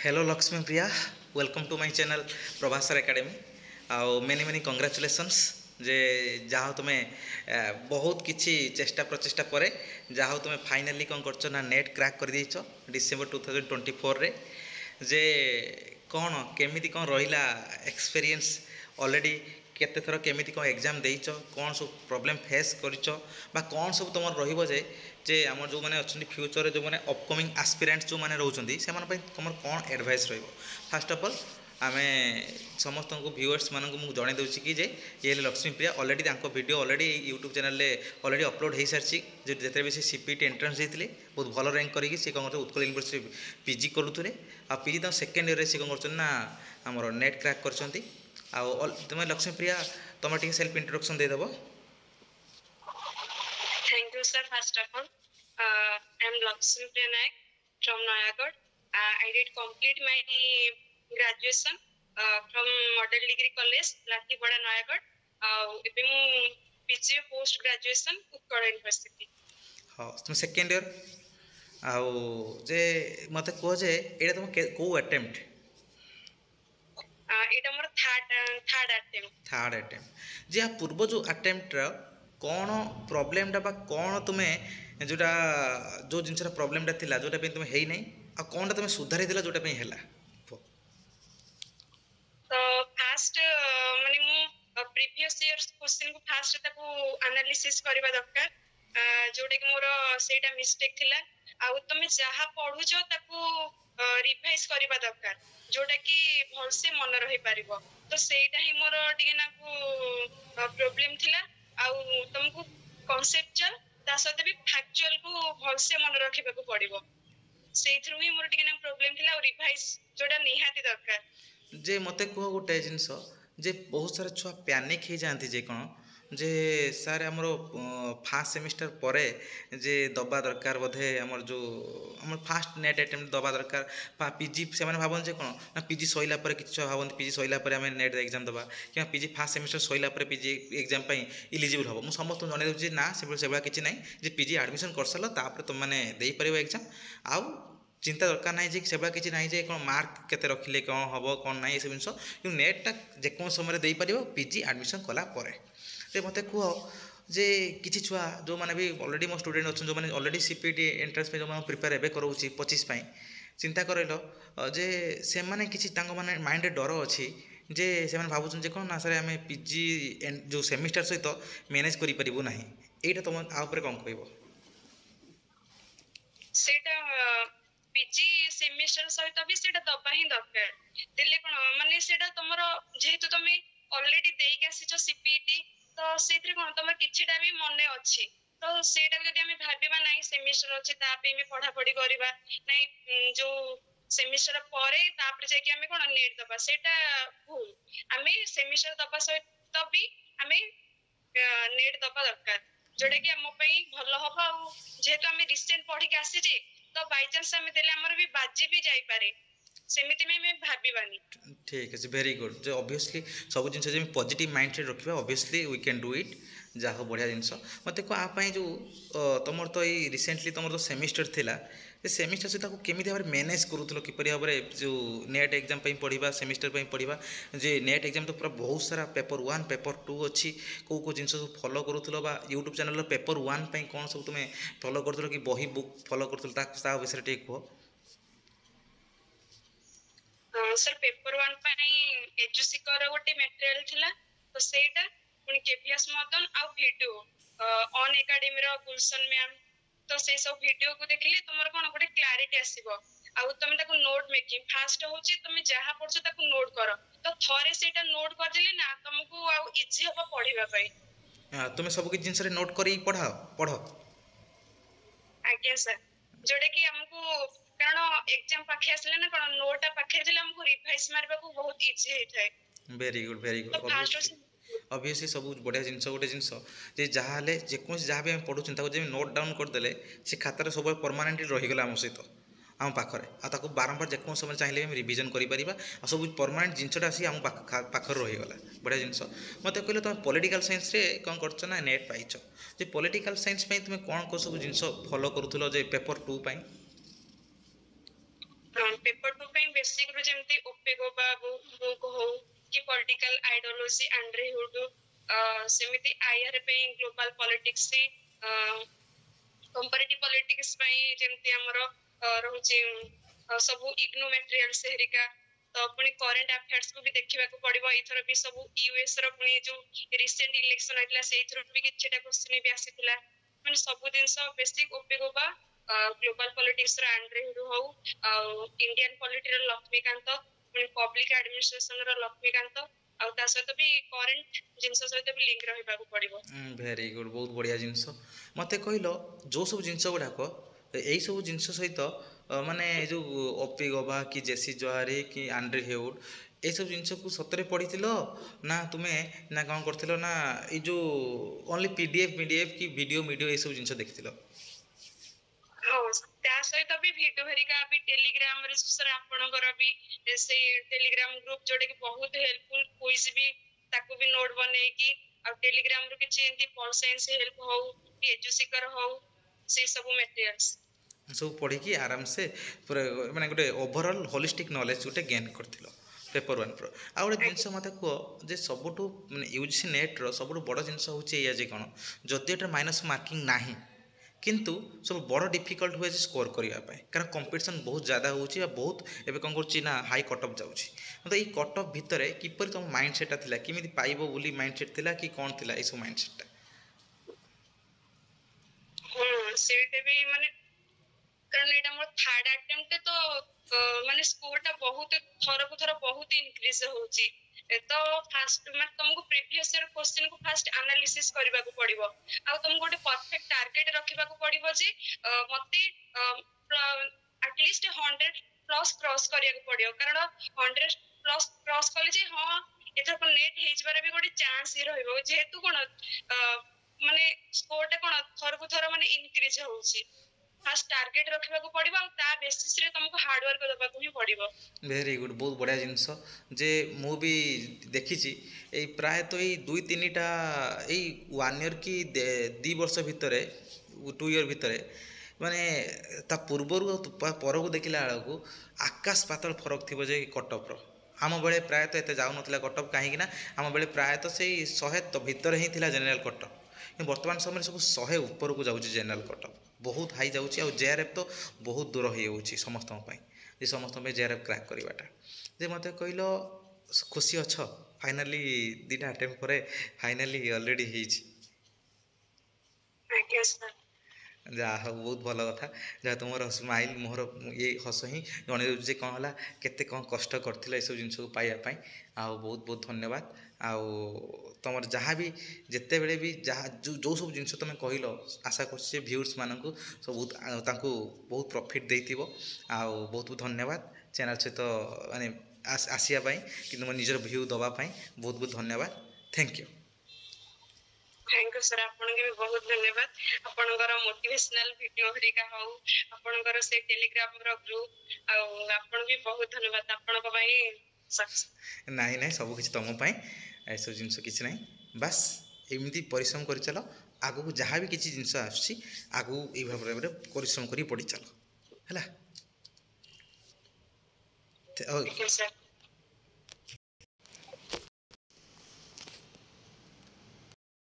Hello Lakshmi Priya welcome to my channel Prabhasar academy आउ many congratulations जे जहाँ तुम्हें बहुत किछि चेष्टा प्रचेष्टा पर जहाँ तुम्हें फाइनाली कौन कर ना नेट क्रैक कर देछ डिसेंबर 2024 रे जे कौन केमिति कौन रहिला एक्सपीरियंस ऑलरेडी केते थर केमिति कौन एग्जाम देइछ कौन सब प्रॉब्लम फेस करिछ बा कौन सब तुम रहिबो जे आम जो मैंने अच्छा फ्यूचर जो मैंने अपकमिंग आस्पिरेंट्स जो मैंने रोचे से तुम कौन एडवाइस रही फास्ट अफ अल आम समस्त को व्यूअर्स मानक मुझे जन दूसरी कि ये Lakshmi Priya already video already YouTube channel already upload हो सारी जिते भी सीपीटी एंट्रेंस देते बहुत भल रैंक करके सी कौन उत्कल यूनिवर्सिटी पीजी करुले आ पीजी तक सेकेंड इयर सी कौन कर आमर नेट क्रैक कर तुम लक्ष्मी प्रिया तुम टे सेल्फ इंट्रोडक्शन देदेव Thank you, sir. First of all, I am Lakshmi Priya Nayak from Noyagad. I did complete my graduation from Model Degree College, Lathipada, Noyagad. Even PG post graduation, Utkal University. हाँ तुम second year आउ जे मत कह जे एटा तुम को attempt एटा मोर third attempt जे पूर्व जो attempt कौन प्रोब्लेमटा बा कौन तुम्हें जोटा जो जिनसा प्रोब्लेमटा थिला जोटा पे तुम्हें हेई नै आ कौनटा तुम्हें सुधारी दिला जोटा पे हैला तो फास्ट माने मु प्रीवियस इयर्स क्वेश्चन को फास्ट ताको एनालिसिस करबा दरकार जोटा कि मोर सेटा मिस्टेक थिला आ तुम जहा पढुछ ताको रिवाइज करबा दरकार जोटा कि भलसे मन रही पारिबो तो सेटा ही मोर टिके ना को प्रॉब्लम थिला आ तुमको कॉन्सेप्चुअल ता सते भी फैक्चुअल को भलसे मन रखिबा को पड़िबो सेइ थ्रू ही मोर टिके ना प्रॉब्लम थिला और रिवाइज जोटा निहाती दरकार जे मते कह गोटे जिनस जे बहुत सारा छुआ पैनिक हो जाती जे कौन जे सार आमर फास्ट सेमिस्टर पर जे दबा दरकार बोधे आमर जो आम फास्ट नेट अटेम्प्ट दबा दरकार पीजी से भावते कौन ना पीजी सैला किसी छुआ भावती पीजी सैला आम नेट एग्जाम दबा कि PG fast semester Saila PG exam eligible हम मुझे समस्त जन दूसरी ना से भाया किसी ना जे पीजी एडमिशन कर सारा तापर तुम मैंने देपर एग्जाम आउ चिंता दरकार ना जे से किसी ना जे कौन मार्क केते रखिले कौन हम कौन ना ये सब जिन कि नेटा जेको समय देपर पीजी एडमिशन कलापर मत कह जे किसी छुआ जो मैंने भी ऑलरेडी मो स्टूडेंट अच्छे जो मैंने ऑलरेडी सीपीटी एंट्रेंस पे जो मैं प्रिपेयर एवं करोची 25 चिंता करल जे से मैंने किसी माने माइंड डर अच्छी जे से भावुन जे कौन ना सर आम पीजी जो सेमिस्टर सहित मैनेज करूँ ना यहाँ तुम आउे कौन कह पीजी सेमिस्टर सहित भी सेटा दबा ही दरकार देले कोन माने सेटा तमरो जेहेतु तुम ऑलरेडी देई आसीचो सीपीटी तो सेथरे कोन तमर किछिटा भी मने अछि तो सेटा जदी हम भाबिबा नाही सेमिस्टर अछि ता पे भी पढा पढी करबा नाही जो सेमिस्टर परे तापर जे कि हम कोन नेट दबा सेटा भूल हमें सेमिस्टर दबा सहित भी हमें नेट दबा दरकार जोटा कि हम पई भलो हबा जेहेतु हम रिसेंट पढी के आसी जे तो बाय चांस हम देले हमर भी बाजी भी जाई पारे सेमिति में भाबिबानी ठीक है वेरी गुड जो ऑब्वियसली सब जिन जब पॉजिटिव माइंडसेट रखा obviously we can do it जहाँ बढ़िया जिनस मत कह जो तुम तो ये रिसेंटली तुम जो सेमिस्टर थिला सेमिस्टर से केमी भाव में मैनेज करूल किपर भाव में जो नेट एग्जाम पढ़ा सेमिस्टर पढ़ा जे नेट एग्जाम तो पूरा बहुत सारा पेपर 1 पेपर 2 अच्छी कौ कौ जिन सब follow Karur YouTube channel paper 1 कौन सब तुम्हें फॉलो कर कि बही बुक फॉलो कर विषय टे कह सर पेपर 1 पाई एजुसिकर गोटे मटेरियल थिला तो सेटा पुनी केपीएस मदन आ वीडियो ऑन एकेडमी रो गुलशन मैम तो से सब वीडियो को देखिले तुमर कोन गोटे क्लैरिटी आसीबो आ तुम ताको नोट मेकिंग फास्ट होची तुम जहा पढछो ताको नोट करो तो थरे सेटा नोट कर दिले ना तुमको आ इजी होबो पढिबा पई तुम सब कि जिनस नोट करी पढ़ाओ पढ़ो आज्ञा सर जोडे कि हमको कारण एग्जाम पाखे आसले ना कोन नोटा पाखे दिले हमको रिवाइज मारबा को बहुत इजी हे थाए वेरी गुड ऑब्वियसली सब बढ़िया जिनस गोटे जिनस जे जहाँ जेको जहाँ भी पढ़ुन जब नोट डाउन करदे से खातार सब परमानेंटली रहीगला आम सहित आम पाखे आको बारंबार जेको समय चाहिए हम रिविजन करें आ सब परमानेंट जिनटा आसी आम पाखर रहीगला बढ़िया जिनस मत कहले तुम पॉलिटिकल साइंस रे कौन कर ना नेट पाइछ जे पॉलिटिकल साइंस पे तुम कौन कौन सब जिनस फॉलो करूल जे पेपर 2 ପେପର 2 ପାଇଁ ବେସିକ ରୁ ଯେମିତି ଓପେଗୋବା ବୁକ୍ ହଉ କି ପଲିଟିକାଲ ଆଇଡିଓଲୋଜି ଆଣ୍ଡ୍ରିହୁଡ, ସେମିତି ଆଇଆର ପାଇଁ ଗ୍ଲୋବାଲ ପଲିଟିକ୍ସ, କମ୍ପାରେଟିଭ ପଲିଟିକ୍ସ ପାଇଁ ଯେମିତି ଆମର ରହୁଛି ସବୁ ଇଗ୍ନୋ ମ୍ୟାଟେରିଆଲ୍ସ ହେରିକା। ତ ପୁଣି କରେଣ୍ଟ ଆଫେୟାର୍ସ କୁ ବି ଦେଖିବାକୁ ପଡିବ। ଏଇଥର ବି ସବୁ ୟୁଏସ୍ ର ପୁଣି ଯୋଉ ରିସେଣ୍ଟ ଇଲେକ୍ସନ ହେଇଥିଲା ସେଇଥିରୁ ବି କିଛିଟା କ୍ୱେଶ୍ଚିନ୍ ବି ଆସିଥିଲା। ମାନେ ସବୁ ଜିନିଷ ବେସିକ ଓପେଗୋବା, ଗ୍ଲୋବାଲ ପଲିଟିକ୍ସ ର ଆଣ୍ଡ୍ରିହୁଡ ହଉ, ଆଉ ଇଣ୍ଡିଆନ ପଲିଟିର ଲକ୍ଷ୍ମୀକାନ୍ତ, ପୁଣି ପବ୍ଲିକ ଆଡମିନିଷ୍ଟ୍ରେସନ ର ଲକ୍ଷ୍ମୀକାନ୍ତ, ଆଉ ତା ସହିତ ବି କରେଣ୍ଟ ଜିନିଷ ସହିତ ବି ଲିଙ୍କ ରହିବାକୁ ପଡିବ। ଭେରି ଗୁଡ୍, ବହୁତ ବଢ଼ିଆ ଜିନିଷ। ମୋତେ କହିଲ ଯେଉଁ ସବୁ ଜିନିଷ ଗୁଡ଼ାକ ଏଇସବୁ ଜିନିଷ ସହିତ ମାନେ ଏ ଯେଉଁ ଓପି ଗଭା କି ଜେସି ଜୋହାରି କି ଆଣ୍ଡ୍ରି ହେଉଡ୍ ଏଇସବୁ ଜିନିଷକୁ ସତରେ ପଢ଼ିଥିଲ ନା ତୁମେ ନା କ'ଣ କରିଥିଲ ନା ଏଇ ଯେଉଁ ଓନ୍ଲି ପିଡ଼ିଏଫ୍ କି ଭିଡ଼ିଓ ଏଇସବୁ ଜିନିଷ ଦେଖିଥିଲ? ହଉ, ତା ସହିତ ବି ଭିଡିଓ ହେରିକା ବି ଟେଲିଗ୍ରାମରେ ସାର୍ ଆପଣଙ୍କର ବି ସେଇ ଟେଲିଗ୍ରାମ ଗ୍ରୁପ ଯୋଉଟା କି ବହୁତ ହେଲ୍ପଫୁଲ, କୁଇଜ ବି ତାକୁ ବି ନୋଟ ବନେଇକି, ଆଉ ଟେଲିଗ୍ରାମରୁ କିଛି ଏମିତି ପଲ୍ ସାଇନ୍ସ ହେଲ୍ପ ହଉ କି ଏଜୁସିକର ହଉ, ସେଇ ସବୁ ମେଟେରିଆଲ୍ସ ସବୁ ପଢ଼ିକି ଆରାମସେ ପୁରା ମାନେ ଗୋଟେ ଓଭରଅଲ୍ ହୋଲିଷ୍ଟିକ୍ ନଲେଜ ଗୋଟେ ଗେନ୍ କରିଥିଲ ପେପର ୱାନ୍ର। ଆଉ ଗୋଟେ ଜିନିଷ ମୋତେ କୁହ ଯେ ସବୁଠୁ ମାନେ ୟୁଜିସି ନେଟ୍ର ସବୁଠୁ ବଡ଼ ଜିନିଷ ହେଉଛି ଏଇଆ ଯେ କ'ଣ, ଯଦି ଏଟା ମାଇନସ୍ ମାର୍କିଂ ନାହିଁ କିନ୍ତୁ ସବୁ ବଡ଼ ଡିଫିକଲ୍ଟ ହୁଏ ଯେ ସ୍କୋର କରିବା ପାଇଁ, କାରଣ କମ୍ପିଟିସନ୍ ବହୁତ ज़୍ୟାଦା ହେଉଛି ଆଉ ବହୁତ ଏବେ କ'ଣ କରୁଛି ନା ହାଇ କଟ୍ ଅଫ୍ ଯାଉଛି। ମୋତେ ଏଇ କଟ୍ ଅଫ୍ ଭିତରେ କିପରି ତୁମ ମାଇଣ୍ଡ ସେଟ୍ଟା ଥିଲା, କେମିତି ପାଇବ ବୋଲି ମାଇଣ୍ଡ ସେଟ୍ ଥିଲା କି କ'ଣ ଥିଲା ଏଇସବୁ ମାଇଣ୍ଡ ସେଟ୍ଟା? ସେଇଟା ବି ମାନେ କାରଣ ଏଇଟା ମୋର ଥାର୍ଡ ଆଟେମ୍ପ୍ଟ ତ ମାନେ ସ୍କୋରଟା ବହୁତ ଥରକୁ ଥର ବହୁତ ଇନକ୍ରିଜ ହଉଛି। ତ ଫାଷ୍ଟ ମାନେ ତମକୁ ପ୍ରିଭିୟସ୍ ଇୟର କ୍ୱେଶ୍ଚିନ୍ କୁ ଫାଷ୍ଟ ଆନାଲିସିସ୍ କରିବାକୁ ପଡିବ, ଆଉ ତମକୁ ଗୋଟେ ପରଫେକ୍ଟ ଟାର୍ଗେଟ ରଖିବାକୁ ପଡିବ ଯେ ମତେ ଆଟଲିଷ୍ଟ 100+ କ୍ରସ୍ କରିବାକୁ ପଡିବ, କାରଣ 100+ କ୍ରସ୍ କଲେ ଯେ ହଁ ଏଥରକ ନେଟ୍ ହେଇଯିବାର ବି ଗୋଟେ ଚାନ୍ସ ହିଁ ରହିବ, ଯେହେତୁ କ'ଣ ମାନେ ସ୍କୋରଟା କ'ଣ ଥରକୁ ଥର ମାନେ ଇନକ୍ରିଜ ହଉଛି। ଫାଷ୍ଟ ଟାର୍ଗେଟ ରଖିବାକୁ ପଡିବ, ଆଉ ତା ବେସିସରେ ତମକୁ ହାର୍ଡୱାର୍କ ଦେବାକୁ ହିଁ ପଡିବ। ଭେରି ଗୁଡ୍, ବହୁତ ବଢ଼ିଆ ଜିନିଷ ଯେ ମୁଁ ବି ଦେଖିଛି ଏଇ ପ୍ରାୟତଃ ଏଇ 2-3ଟା ଏଇ 1 ଇୟର୍ କି 2 ବର୍ଷ ଭିତରେ 2 ଇୟର୍ ଭିତରେ ମାନେ ତା ପୂର୍ବରୁ ଆଉ ପରକୁ ଦେଖିଲା ବେଳକୁ ଆକାଶ ପାତାଳ ଫରକ ଥିବ ଯେ କଟଅଫ୍ର। ଆମ ବେଳେ ପ୍ରାୟତଃ ଏତେ ଯାଉନଥିଲା କଟଅଫ୍, କାହିଁକି ନା ଆମ ବେଳେ ପ୍ରାୟତଃ ସେଇ 100 ଭିତରେ ହିଁ ଥିଲା ଜେନେରାଲ୍ କଟଅଫ୍, କିନ୍ତୁ ବର୍ତ୍ତମାନ ସମୟରେ ସବୁ 100 ଉପରକୁ ଯାଉଛି ଜେନେରାଲ୍ କଟଅଫ୍, ବହୁତ ହାଇ ଯାଉଛି। ଆଉ ଜେଆର୍ଏଫ୍ ତ ବହୁତ ଦୂର ହେଇଯାଉଛି ସମସ୍ତଙ୍କ ପାଇଁ, ଯେ ସମସ୍ତଙ୍କ ପାଇଁ ଜେଆର୍ଏଫ୍ କ୍ରାକ୍ କରିବାଟା। ଯେ ମୋତେ କହିଲ ଖୁସି ଅଛ ଫାଇନାଲି 2ଟା ଆଟେମ୍ପ୍ଟ ପରେ ଫାଇନାଲି ଅଲରେଡ଼ି ହେଇଛି? ଆଜ୍ଞା ସାର୍। ଯାହା ହଉ, ବହୁତ ଭଲ କଥା। ଯାହା ତୁମର ସ୍ମାଇଲ୍ ମୋହର ଏଇ ହସ ହିଁ ଜଣେଇ ଦେଉଛି ଯେ କ'ଣ ହେଲା, କେତେ କ'ଣ କଷ୍ଟ କରିଥିଲ ଏସବୁ ଜିନିଷକୁ ପାଇବା ପାଇଁ। ଆଉ ବହୁତ ବହୁତ ଧନ୍ୟବାଦ। ଆଉ ତୁମର ଯାହା ବି ଯେତେବେଳେ ବି ଯାହା ଯେଉଁ ସବୁ ଜିନିଷ ତୁମେ କହିଲ, ଆଶା କରୁଛି ଯେ ଭିଉର୍ସମାନଙ୍କୁ ସବୁ ତାଙ୍କୁ ବହୁତ ପ୍ରଫିଟ୍ ଦେଇଥିବ। ଆଉ ବହୁତ ବହୁତ ଧନ୍ୟବାଦ ଚ୍ୟାନେଲ୍ ସହିତ ମାନେ ଆସିବା ପାଇଁ, କିନ୍ତୁ ମୋ ନିଜର ଭିଉ ଦେବା ପାଇଁ ବହୁତ ବହୁତ ଧନ୍ୟବାଦ। Thank you. Thank you sir, ଆପଣଙ୍କୁ ବି ବହୁତ ଧନ୍ୟବାଦ। ଆପଣଙ୍କର ମୋଟିଭେସନାଲ ଭିଡିଓ ହେରିକା ହଉ, ଆପଣଙ୍କର ସେ ଟେଲିଗ୍ରାମର ଗ୍ରୁପ, ଆଉ ଆପଣଙ୍କୁ ବି ବହୁତ ଧନ୍ୟବାଦ। ଆପଣଙ୍କ ପାଇଁ ନାଇଁ ନାଇଁ, ସବୁ କିଛି ତୁମ ପାଇଁ, ଏସବୁ ଜିନିଷ କିଛି ନାହିଁ। ବାସ୍ ଏମିତି ପରିଶ୍ରମ କରିଚାଲ, ଆଗକୁ ଯାହା ବି କିଛି ଜିନିଷ ଆସୁଛି ଆଗକୁ ଏଇ ଭାବରେ ପରିଶ୍ରମ କରି ପଡ଼ିଚାଲ ହେଲା। ଆଜ୍ଞା ସାର୍।